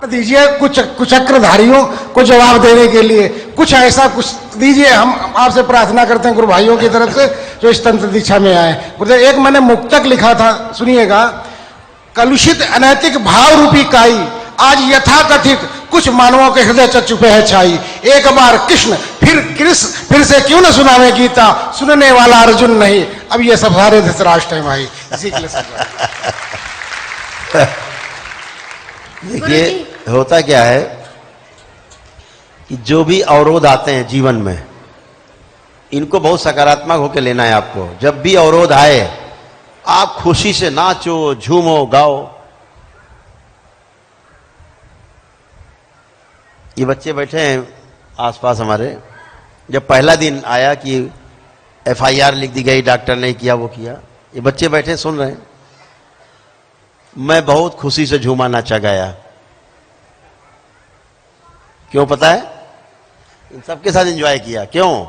दीजिए कुछ कुचक्रधारियों को जवाब देने के लिए, कुछ ऐसा कुछ दीजिए। हम आपसे प्रार्थना करते हैं गुरु भाइयों की तरफ से जो इस तंत्र दीक्षा में आए। एक मैंने मुक्तक लिखा था, सुनिएगा। कलुषित अनैतिक भाव रूपी काई आज यथाकथित कुछ मानवों के हृदय चचु पे है छाई। एक बार कृष्ण फिर से क्यों न सुनावे गीता, सुनने वाला अर्जुन नहीं। अब ये सब सारे धृतराष्ट्र हैं भाई, इसी के लिए देखिए होता क्या है कि जो भी अवरोध आते हैं जीवन में, इनको बहुत सकारात्मक होकर लेना है आपको। जब भी अवरोध आए आप खुशी से नाचो, झूमो, गाओ। ये बच्चे बैठे हैं आसपास हमारे, जब पहला दिन आया कि FIR लिख दी गई, डॉक्टर ने किया वो किया, ये बच्चे बैठे सुन रहे हैं। मैं बहुत खुशी से झूमा, नाचा, गाया। क्यों पता है? इन सबके साथ एंजॉय किया। क्यों?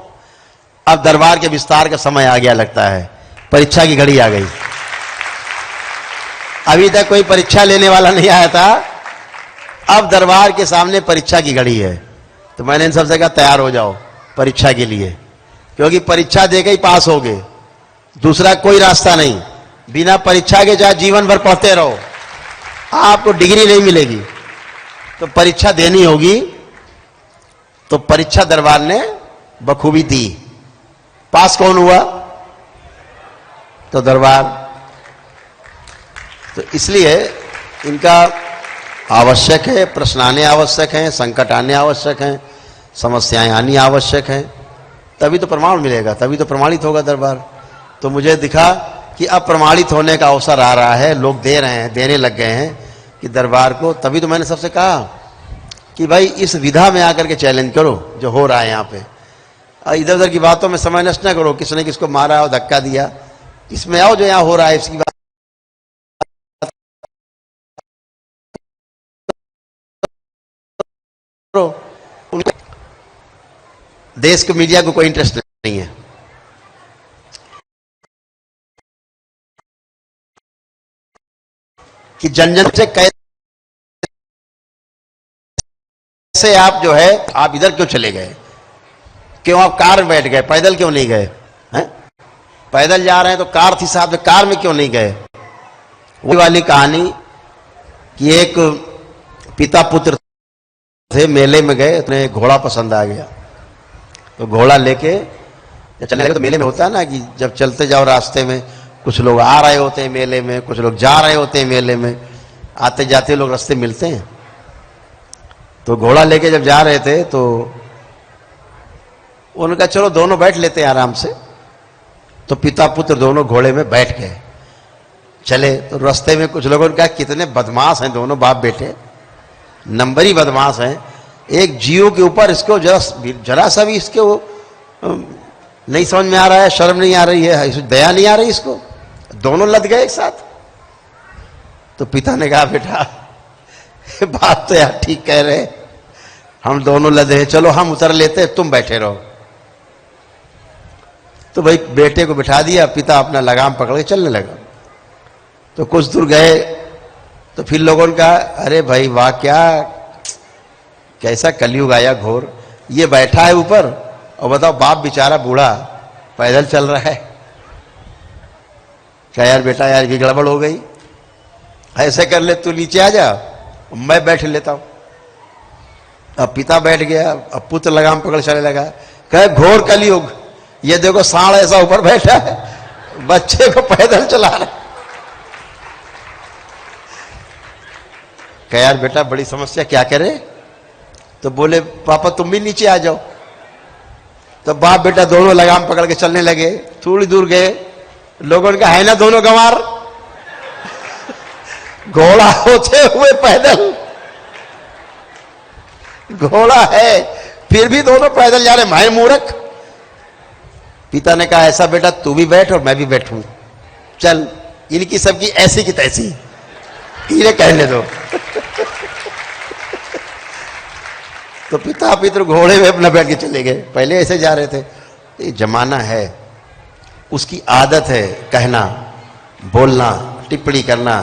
अब दरबार के विस्तार का समय आ गया, लगता है परीक्षा की घड़ी आ गई। अभी तक कोई परीक्षा लेने वाला नहीं आया था, अब दरबार के सामने परीक्षा की घड़ी है। तो मैंने इन सबसे कहा तैयार हो जाओ परीक्षा के लिए, क्योंकि परीक्षा देके ही पास होगे, दूसरा कोई रास्ता नहीं। बिना परीक्षा के चाहे जीवन भर पढ़ते रहो, आपको डिग्री नहीं मिलेगी। तो परीक्षा देनी होगी। तो परीक्षा दरबार ने बखूबी दी। पास कौन हुआ? तो दरबार। तो इसलिए इनका आवश्यक है, प्रश्न आने आवश्यक हैं, संकट आने आवश्यक हैं, समस्याएं आनी आवश्यक हैं, तभी तो प्रमाण मिलेगा, तभी तो प्रमाणित होगा दरबार। तो मुझे दिखा कि अब प्रमाणित होने का अवसर आ रहा है, लोग दे रहे हैं, देने लग गए हैं कि दरबार को। तभी तो मैंने सबसे कहा कि भाई इस विधा में आकर के चैलेंज करो जो हो रहा है यहाँ पे। इधर उधर की बातों में समय नष्ट न करो, किसने किसको मारा और धक्का दिया, इसमें आओ जो यहाँ हो रहा है इसकी बात। देश के मीडिया को कोई इंटरेस्ट नहीं है। कि जन जन से कैसे आप जो है, आप इधर क्यों चले गए, क्यों आप कार में बैठ गए, पैदल क्यों नहीं गए हैं? पैदल जा रहे हैं तो कार थी साथ में, कार में क्यों नहीं गए? वही वाली कहानी कि एक पिता पुत्र थे, मेले में गए, उन्हें घोड़ा पसंद आ गया, तो घोड़ा लेके चलने लगे। तो मेले में होता है ना कि जब चलते जाओ रास्ते में, कुछ लोग आ रहे होते हैं मेले में, कुछ लोग जा रहे होते हैं मेले में, आते जाते लोग रास्ते मिलते हैं। तो घोड़ा लेके जब जा रहे थे तो उनका चलो दोनों बैठ लेते हैं आराम से। तो पिता पुत्र दोनों घोड़े में बैठ गए, चले। तो रास्ते में कुछ लोगों ने कहा कितने बदमाश हैं दोनों बाप बेटे, नंबरी बदमाश हैं। एक जियो के ऊपर इसको जरा सा भी इसके वो नहीं समझ में आ रहा है, शर्म नहीं आ रही है, दया नहीं आ रही इसको, दोनों लद गए एक साथ। तो पिता ने कहा बेटा बात तो यार ठीक कह रहे, हम दोनों लदे हैं, चलो हम उतर लेते, तुम बैठे रहो। तो भाई बेटे को बिठा दिया, पिता अपना लगाम पकड़ के चलने लगा। तो कुछ दूर गए तो फिर लोगों ने कहा अरे भाई वाह, क्या कैसा कलयुग आया घोर, ये बैठा है ऊपर और बताओ बाप बेचारा बूढ़ा पैदल चल रहा है। क्या यार बेटा, यार ये गड़बड़ हो गई, ऐसे कर ले, तू नीचे आ जा, मैं बैठ लेता हूं। अब पिता बैठ गया, अब पुत्र लगाम पकड़ चलने लगा। कहे घोर कलयुग, ये देखो सांड ऐसा ऊपर बैठा है, बच्चे को पैदल चला रहा है। कहा यार बेटा बड़ी समस्या, क्या करे? तो बोले पापा तुम भी नीचे आ जाओ। तो बाप बेटा दोनों लगाम पकड़ के चलने लगे। थोड़ी दूर गए, लोगों ने कहा है ना दोनों गंवार, घोड़ा होते हुए पैदल, घोड़ा है फिर भी दोनों पैदल जा रहे, मैं मूर्ख। पिता ने कहा ऐसा बेटा तू भी बैठ और मैं भी बैठूं, चल इनकी सबकी ऐसी की तैसी, इन्हें कहने दो। तो पिता पितर घोड़े में अपना बैठ के चले गए, पहले ऐसे जा रहे थे। ये जमाना है, उसकी आदत है कहना, बोलना, टिप्पणी करना,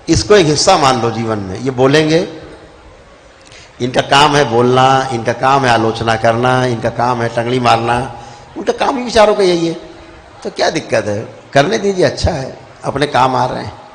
इसको एक हिस्सा मान लो जीवन में। ये बोलेंगे इनका काम है बोलना, इनका काम है आलोचना करना, इनका काम है टंगड़ी मारना, उनका काम ही विचारों का यही है। तो क्या दिक्कत है, करने दीजिए, अच्छा है, अपने काम आ रहे हैं।